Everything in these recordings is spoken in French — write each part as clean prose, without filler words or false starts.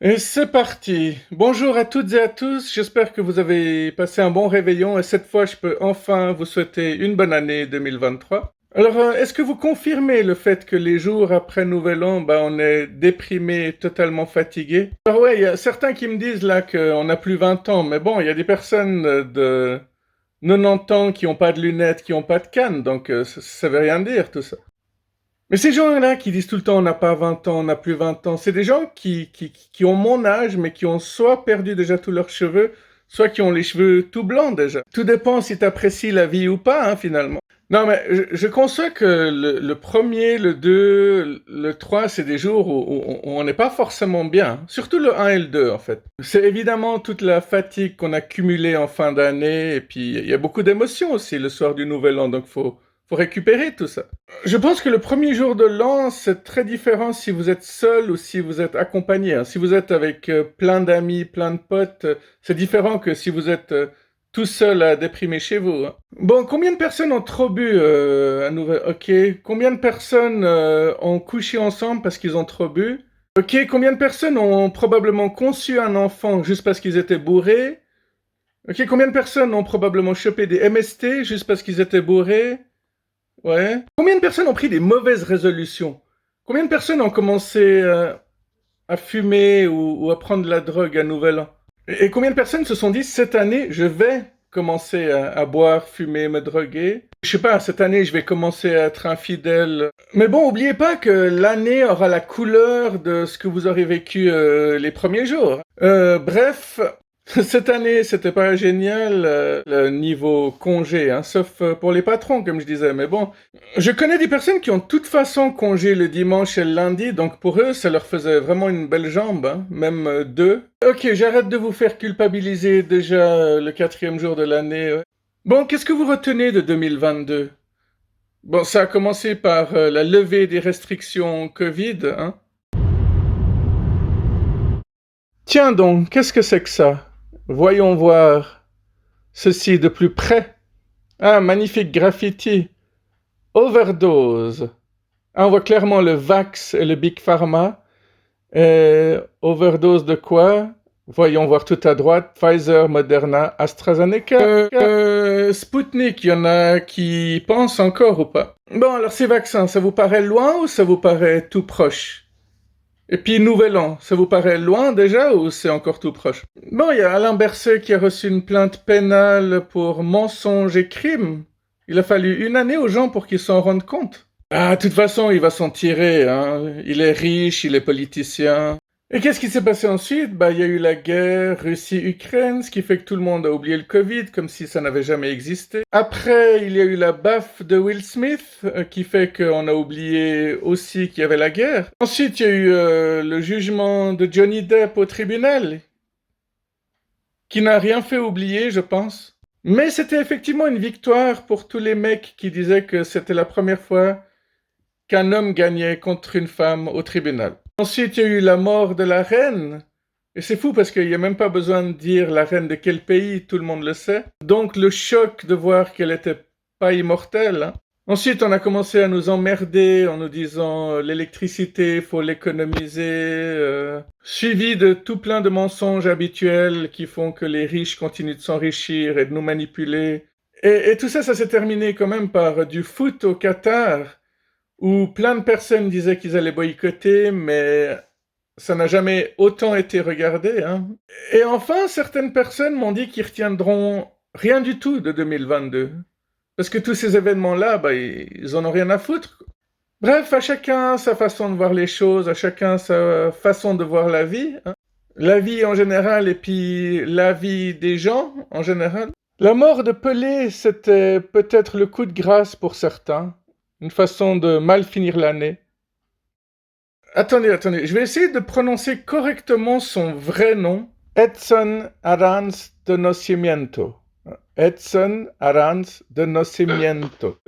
Et c'est parti. Bonjour à toutes et à tous. J'espère que vous avez passé un bon réveillon et cette fois, je peux enfin vous souhaiter une bonne année 2023. Alors, est-ce que vous confirmez le fait que les jours après Nouvel An, on est déprimé, totalement fatigué? Alors ouais, il y a certains qui me disent là qu'on n'a plus 20 ans, mais bon, il y a des personnes de 90 ans qui n'ont pas de lunettes, qui n'ont pas de canne, donc ça veut rien dire tout ça. Mais ces gens-là qui disent tout le temps on n'a pas 20 ans, on n'a plus 20 ans, c'est des gens qui ont mon âge, mais qui ont soit perdu déjà tous leurs cheveux, soit qui ont les cheveux tout blancs déjà. Tout dépend si tu apprécies la vie ou pas, hein, finalement. Non, mais je conçois que le premier, le 2, le 3, c'est des jours où on n'est pas forcément bien. Surtout le un et le 2, en fait. C'est évidemment toute la fatigue qu'on a cumulée en fin d'année, et puis il y a beaucoup d'émotions aussi le soir du Nouvel An, donc faut récupérer tout ça. Je pense que le premier jour de l'an, c'est très différent si vous êtes seul ou si vous êtes accompagné, hein. Si vous êtes avec plein d'amis, plein de potes, c'est différent que si vous êtes tout seul à déprimer chez vous, hein. Bon, combien de personnes ont trop bu à Nouvelle... Ok. Combien de personnes ont couché ensemble parce qu'ils ont trop bu? Ok. Combien de personnes ont probablement conçu un enfant juste parce qu'ils étaient bourrés? Ok. Combien de personnes ont probablement chopé des MST juste parce qu'ils étaient bourrés? Ouais. Combien de personnes ont pris des mauvaises résolutions? Combien de personnes ont commencé à fumer ou à prendre de la drogue à Nouvel An? Et combien de personnes se sont dit, cette année, je vais commencer à boire, fumer, me droguer? Je sais pas, cette année, je vais commencer à être infidèle. Mais bon, oubliez pas que l'année aura la couleur de ce que vous aurez vécu les premiers jours. Bref, cette année, c'était pas génial, le niveau congé, hein, sauf pour les patrons, comme je disais. Mais bon, je connais des personnes qui ont de toute façon congé le dimanche et le lundi, donc pour eux, ça leur faisait vraiment une belle jambe, hein, même deux. Ok, j'arrête de vous faire culpabiliser déjà le quatrième jour de l'année. Ouais. Bon, qu'est-ce que vous retenez de 2022? Bon, ça a commencé par la levée des restrictions Covid, hein. Tiens donc, qu'est-ce que c'est que ça? Voyons voir ceci de plus près. Ah, magnifique graffiti. Overdose. Ah, on voit clairement le Vax et le Big Pharma. Overdose de quoi? Voyons voir tout à droite. Pfizer, Moderna, AstraZeneca. Sputnik, il y en a qui pensent encore ou pas? Bon, alors ces vaccins, ça vous paraît loin ou ça vous paraît tout proche? Et puis Nouvel An, ça vous paraît loin déjà ou c'est encore tout proche? Bon, il y a Alain Berset qui a reçu une plainte pénale pour mensonge et crime. Il a fallu une année aux gens pour qu'ils s'en rendent compte. Ah, de toute façon, il va s'en tirer, hein. Il est riche, il est politicien. Et qu'est-ce qui s'est passé ensuite? Il y a eu la guerre Russie-Ukraine, ce qui fait que tout le monde a oublié le Covid, comme si ça n'avait jamais existé. Après, il y a eu la baffe de Will Smith, qui fait qu'on a oublié aussi qu'il y avait la guerre. Ensuite, il y a eu le jugement de Johnny Depp au tribunal, qui n'a rien fait oublier, je pense. Mais c'était effectivement une victoire pour tous les mecs qui disaient que c'était la première fois qu'un homme gagnait contre une femme au tribunal. Ensuite, il y a eu la mort de la reine. Et c'est fou parce qu'il n'y a même pas besoin de dire la reine de quel pays, tout le monde le sait. Donc le choc de voir qu'elle n'était pas immortelle, hein. Ensuite, on a commencé à nous emmerder en nous disant l'électricité, faut l'économiser, suivi de tout plein de mensonges habituels qui font que les riches continuent de s'enrichir et de nous manipuler. Et tout ça, ça s'est terminé quand même par du foot au Qatar, où plein de personnes disaient qu'ils allaient boycotter, mais ça n'a jamais autant été regardé, hein. Et enfin, certaines personnes m'ont dit qu'ils retiendront rien du tout de 2022. Parce que tous ces événements-là, ils en ont rien à foutre. Bref, à chacun sa façon de voir les choses, à chacun sa façon de voir la vie, hein. La vie en général et puis la vie des gens en général. La mort de Pelé, c'était peut-être le coup de grâce pour certains. Une façon de mal finir l'année. Attendez, je vais essayer de prononcer correctement son vrai nom. Edson Aranz de Nascimento. Edson Aranz de Nascimento.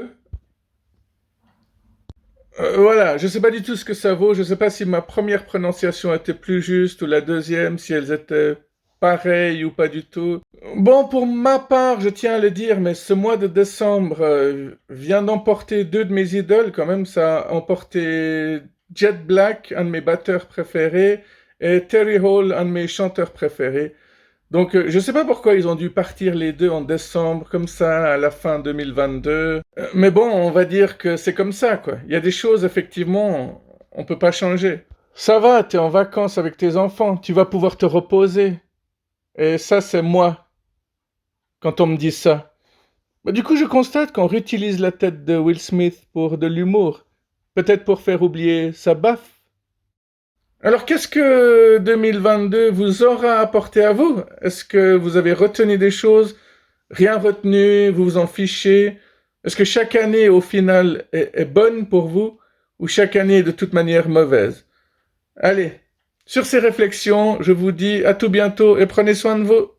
Voilà, je ne sais pas du tout ce que ça vaut. Je ne sais pas si ma première prononciation était plus juste ou la deuxième, si elles étaient pareilles ou pas du tout. Bon, pour ma part, je tiens à le dire, mais ce mois de décembre vient d'emporter deux de mes idoles quand même. Ça a emporté Jet Black, un de mes batteurs préférés, et Terry Hall, un de mes chanteurs préférés. Donc, je ne sais pas pourquoi ils ont dû partir les deux en décembre, comme ça, à la fin 2022. Mais bon, on va dire que c'est comme ça, quoi. Il y a des choses, effectivement, on ne peut pas changer. Ça va, tu es en vacances avec tes enfants, tu vas pouvoir te reposer. Et ça, c'est moi, quand on me dit ça. Bah, du coup, je constate qu'on réutilise la tête de Will Smith pour de l'humour. Peut-être pour faire oublier sa baffe. Alors, qu'est-ce que 2022 vous aura apporté à vous? Est-ce que vous avez retenu des choses? Rien retenu? Vous vous en fichez? Est-ce que chaque année, au final, est bonne pour vous? Ou chaque année est de toute manière mauvaise? Allez, sur ces réflexions, je vous dis à tout bientôt et prenez soin de vous.